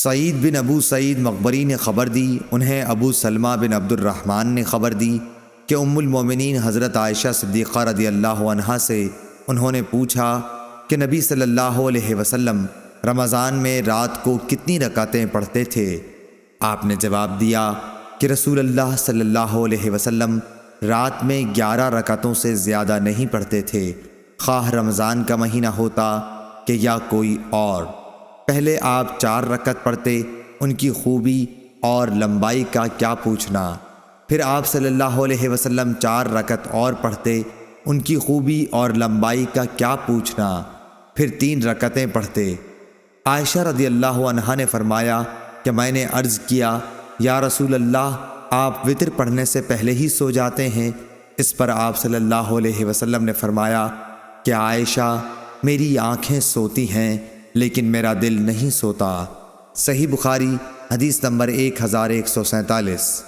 سعید بن ابو سعید مقبری نے خبر دی، انہیں ابو سلمہ بن عبد الرحمن نے خبر دی کہ ام المومنین حضرت عائشہ صدیقہ رضی اللہ عنہا سے انہوں نے پوچھا کہ نبی صلی اللہ علیہ وسلم رمضان میں رات کو کتنی رکعتیں پڑھتے تھے؟ آپ نے جواب دیا کہ رسول اللہ صلی اللہ علیہ وسلم رات میں 11 رکعتوں سے زیادہ نہیں پڑھتے تھے، خواہ رمضان کا مہینہ ہوتا کہ یا کوئی اور۔ پہلے آپ 4 رکعت پڑھتے، ان کی خوبی اور لمبائی کا کیا پوچھنا، پھر آپ صلی اللہ علیہ وسلم 4 رکعت اور پڑھتے، ان کی خوبی اور لمبائی کا کیا پوچھنا، پھر 3 رکعتیں پڑھتے۔ عائشہ رضی اللہ عنہا نے فرمایا کہ میں نے عرض کیا، یا رسول اللہ، آپ وتر پڑھنے سے پہلے ہی سو جاتے ہیں؟ اس پر آپ صلی اللہ علیہ وسلم نے فرمایا کہ عائشہ، میری آنکھیں سوتی ہیں لیکن میرا دل نہیں سوتا۔ صحیح بخاری حدیث نمبر 1147۔